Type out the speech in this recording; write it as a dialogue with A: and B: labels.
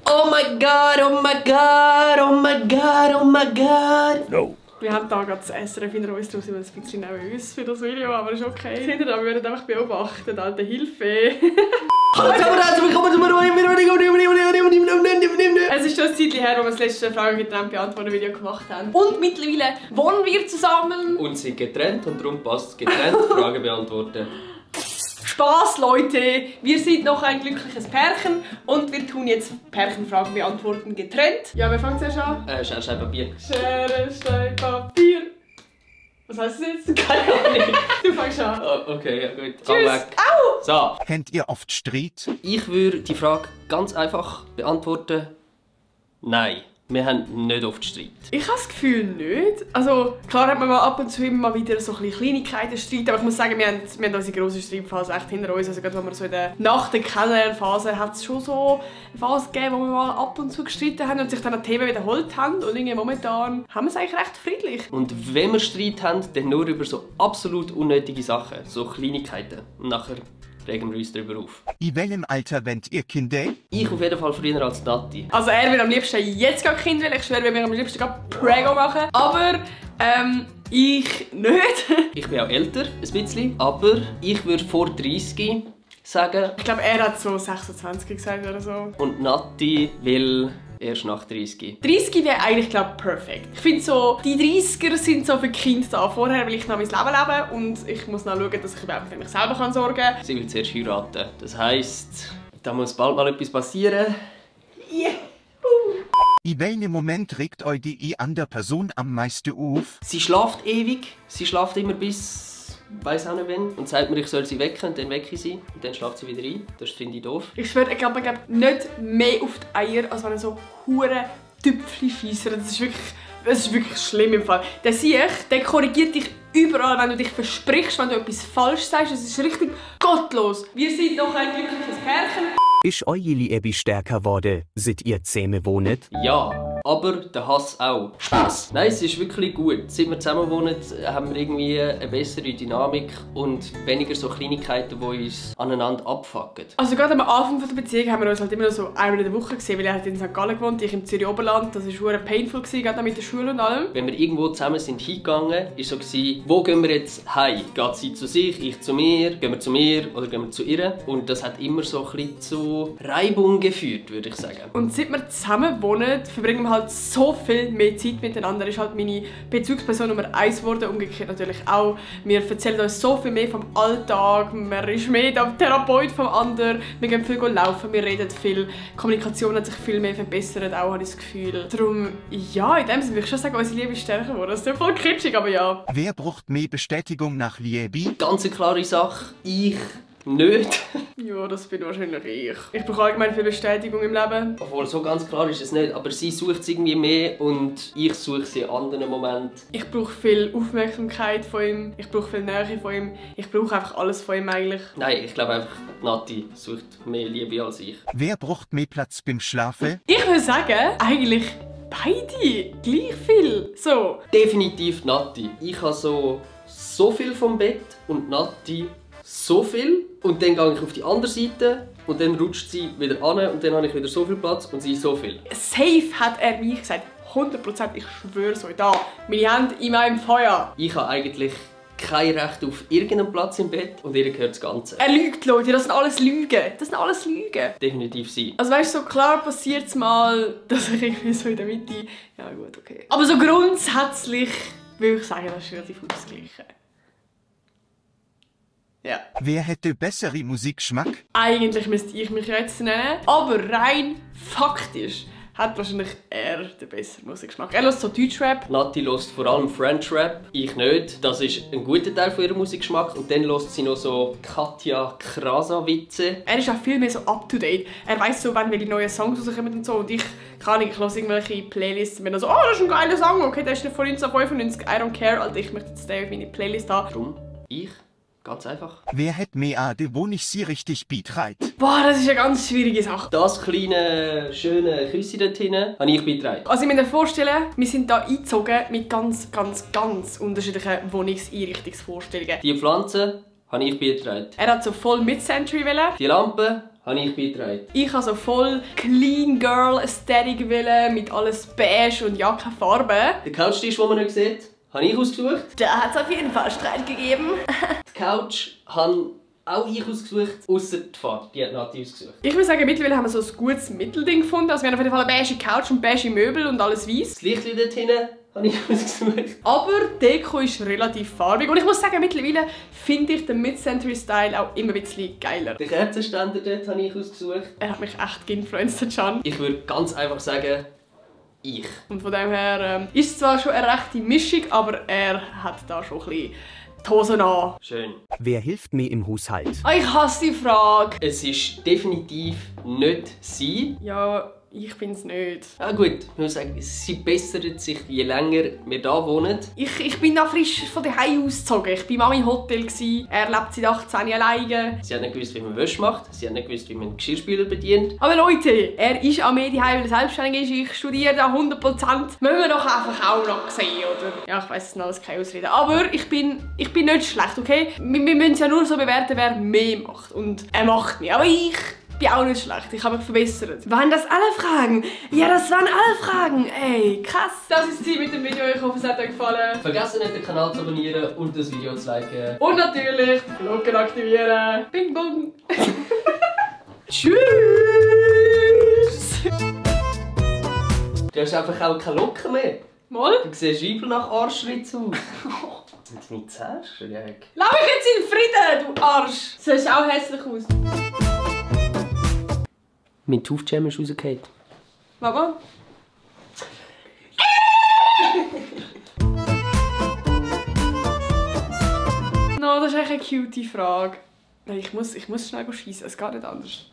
A: Oh my god, oh my god, oh my god, oh my god.
B: No.
C: Wir haben da gerade das SRF in der Royce, sind wir ein bisschen nervös für das Video, aber ist okay. Hinter wir werden einfach beobachten, alte Hilfe. Es ist schon ein Zeitchen her, wo wir das letzte Frage getrennt beantworten Video gemacht haben. Und mittlerweile wohnen wir zusammen.
A: Und sind getrennt und darum passt getrennt Fragen beantworten.
C: Spaß, Leute! Wir sind noch ein glückliches Pärchen und wir tun jetzt Pärchenfragen beantworten getrennt. Ja, wer fängt zuerst an?
A: Schere, Stein, Papier.
C: Schere, Stein, Papier. Was heißt das jetzt?
A: Keine Ahnung.
C: Du fängst an.
A: Oh, okay, ja gut.
C: Tschüss.
A: Komm weg.
C: Au!
A: So.
D: Habt ihr oft Streit?
A: Ich würde die Frage ganz einfach beantworten. Nein. Wir haben nicht oft Streit.
C: Ich habe das Gefühl nicht. Also klar hat man mal ab und zu immer mal wieder so ein bisschen Kleinigkeiten Streit, aber ich muss sagen, wir haben unsere grosse Streitphase echt hinter uns. Also gerade wenn wir so in der nach der Kennenlernphase hat es schon so eine Phase gegeben, wo wir mal ab und zu gestritten haben und sich dann an Themen wiederholt haben. Und irgendwie momentan haben wir es eigentlich recht friedlich.
A: Und wenn wir Streit haben, dann nur über so absolut unnötige Sachen, so Kleinigkeiten. Und nachher regen wir uns darüber auf.
D: In welchem Alter wollt ihr Kinder?
A: Ich auf jeden Fall früher als Nati.
C: Also er will am liebsten jetzt gar Kind, weil ich schwöre, wir am liebsten gar Prego machen. Aber ich nicht.
A: Ich bin auch älter, ein bisschen, aber ich würde vor 30 sagen.
C: Ich glaube, er hat so 26 gesagt oder so.
A: Und Nati will erst nach 30.
C: 30 wäre eigentlich, glaube ich, perfekt. Ich finde so, die 30er sind so für Kinder da. Vorher will ich noch mein Leben leben und ich muss noch schauen, dass ich überhaupt für mich selber sorgen kann.
A: Sie will zuerst heiraten. Das heisst, da muss bald mal etwas passieren.
C: Yeah.
D: In welchem Moment regt euch die andere Person am meisten auf?
A: Sie schläft ewig. Sie schläft immer bis weiss auch nicht wann. Und sagt mir, ich soll sie wecken und dann wecke ich sie. Und dann schläft sie wieder ein. Das finde ich doof.
C: Ich schwöre, ich glaube nicht mehr auf die Eier, als wenn er so hure Tüpfchen scheissert. Das ist wirklich schlimm im Fall. Der Sieg, der korrigiert dich überall, wenn du dich versprichst, wenn du etwas falsch sagst. Das ist richtig gottlos. Wir sind noch ein glückliches Pärchen.
E: Ist eure Liebe stärker geworden, seit ihr zusammen wohnt?
A: Ja, aber der Hass auch. Spaß. Nein, es ist wirklich gut. Seit wir zusammen wohnen, haben wir irgendwie eine bessere Dynamik und weniger so Kleinigkeiten, die uns aneinander abfucken.
C: Also gerade am Anfang der Beziehung haben wir uns halt immer noch so einmal in der Woche gesehen, weil er halt in St. Gallen gewohnt, ich im Zürich Oberland. Das war sehr painful, gerade mit der Schule und allem.
A: Wenn wir irgendwo zusammen sind hingegangen, war es so, wo gehen wir jetzt heim? Geht sie zu sich, ich zu mir, gehen wir zu mir oder gehen wir zu ihr? Und das hat immer so ein bisschen zu Reibung geführt, würde ich sagen.
C: Und seit wir zusammen wohnen, verbringen wir halt so viel mehr Zeit miteinander. Ist halt meine Bezugsperson Nummer 1 geworden, umgekehrt natürlich auch. Wir erzählen uns so viel mehr vom Alltag, man ist mehr der Therapeut vom anderen, wir gehen viel laufen, wir reden viel, die Kommunikation hat sich viel mehr verbessert, auch habe ich das Gefühl. Darum, ja, in dem Sinne würde ich schon sagen, unsere Liebe ist stärker geworden. Das ist voll kitschig, aber ja.
D: Wer braucht mehr Bestätigung nach Liebe?
A: Ganz eine klare Sache, ich nicht.
C: Ja, das bin wahrscheinlich ich. Ich brauche allgemein viel Bestätigung im Leben.
A: Obwohl, so ganz klar ist es nicht, aber sie sucht es irgendwie mehr und ich suche sie in anderen Momenten.
C: Ich brauche viel Aufmerksamkeit von ihm, ich brauche viel Nähe von ihm, ich brauche einfach alles von ihm eigentlich.
A: Nein, ich glaube einfach, Nati sucht mehr Liebe als ich.
D: Wer braucht mehr Platz beim Schlafen?
C: Ich würde sagen, eigentlich beide gleich viel. So.
A: Definitiv Nati. Ich habe so viel vom Bett und Nati so viel. Und dann gehe ich auf die andere Seite und dann rutscht sie wieder an und dann habe ich wieder so viel Platz und sie so viel.
C: Safe hat er mich gesagt. 100%, ich schwöre es euch da. Meine Hände in meinem Feuer.
A: Ich habe eigentlich kein Recht auf irgendeinen Platz im Bett und ihr gehört das Ganze.
C: Er lügt, Leute, das sind alles Lügen. Das sind alles Lügen.
A: Definitiv sie.
C: Also weißt du, so klar passiert es mal, dass ich irgendwie so in der Mitte... Ja gut, okay. Aber so grundsätzlich würde ich sagen, das ist relativ ausgeglichen. Ja.
D: Wer hätte bessere Musikgeschmack?
C: Eigentlich müsste ich mich jetzt nennen, aber rein faktisch hat wahrscheinlich er den besseren Musikgeschmack. Er hört so Deutschrap.
A: Nati hört vor allem French Rap, ich nicht. Das ist ein guter Teil von ihrem Musikgeschmack. Und dann hört sie noch so Katja Krasa-Witze.
C: Er ist auch viel mehr so up-to-date. Er weiss so, wann welche neuen Songs rauskommen und so. Und ich höre irgendwelche Playlists und bin dann so, oh, das ist ein geiler Song, okay, der ist nicht von 1995, I don't care. Alter, ich möchte jetzt den auf meine Playlist haben.
A: Warum? Ich? Ganz einfach.
D: Wer hat mehr Ade, wo nicht sie richtig beitreibt?
C: Boah, das ist eine ganz schwierige Sache.
A: Das kleine, schöne Küsschen dort hinten habe ich beigetragen.
C: Also ich muss mir vorstellen, wir sind hier eingezogen mit ganz unterschiedlichen Wohnungseinrichtungsvorstellungen.
A: Die Pflanzen habe ich beigetragen.
C: Er hat so voll Mid-Century wollen.
A: Die Lampe habe ich beigetragen.
C: Ich habe so voll Clean Girl Aesthetic wollen, mit alles beige und ja, keine Farbe.
A: Der Couchtisch, den man nicht sieht, habe ich ausgesucht.
C: Da hat es auf jeden Fall Streit gegeben.
A: Die Couch habe auch ich ausgesucht, ausser die Farbe. Die hat Nati ausgesucht.
C: Ich würde sagen, mittlerweile haben wir so ein gutes Mittelding gefunden. Also wir haben auf jeden Fall eine beige Couch und beige Möbel und alles weiß.
A: Das Licht dort hinten habe ich ausgesucht.
C: Aber die Deko ist relativ farbig. Und ich muss sagen, mittlerweile finde ich den Mid-Century-Style auch immer ein bisschen geiler.
A: Den Kerzenständer dort habe ich ausgesucht.
C: Er hat mich echt geinfluenced, der Can.
A: Ich würde ganz einfach sagen, ich.
C: Und von dem her ist es zwar schon eine rechte Mischung, aber er hat da schon ein bisschen die Hosen an.
A: Schön.
E: Wer hilft mir im Haushalt?
C: Ich hasse die Frage.
A: Es ist definitiv nicht sie.
C: Ja, ich bin's nicht.
A: Ah gut, ich muss sagen, sie bessert sich, je länger wir hier wohnen.
C: Ich bin da frisch von daheim ausgezogen. Ich war Mami im Hotel. Er lebt seit 18 alleine.
A: Sie hat nicht gewusst, wie man Wäsche macht. Sie hat nicht gewusst, wie man den Geschirrspüler bedient.
C: Aber Leute, er ist auch mehr daheim, weil er selbstständig ist. Ich studiere da 100%. Müssen wir doch einfach auch noch sehen, oder? Ja, ich weiss, das sind alles keine Ausreden. Aber ich bin nicht schlecht, okay? Wir müssen es ja nur so bewerten, wer mehr macht. Und er macht mehr. Aber ich bin auch nicht schlecht. Ich habe mich verbessert. Waren das alle Fragen? Ja, das waren alle Fragen. Ey, krass. Das ist es mit dem Video. Ich hoffe, es hat euch gefallen.
A: Vergesst nicht, den Kanal zu abonnieren und das Video zu liken.
C: Und natürlich die Glocke aktivieren. Bing bong. Tschüss.
A: Du hast einfach auch keine Locken mehr.
C: Mal.
A: Du siehst übel nach Arschritz aus. Sind deine Zähne schräg?
C: Lass mich jetzt in Frieden, du Arsch. Du siehst auch hässlich aus.
A: Mein Toothjam ist rausgefallen.
C: Mama? No, das ist eigentlich eine cute Frage. Nein, ich muss schnell schiessen, es geht nicht anders.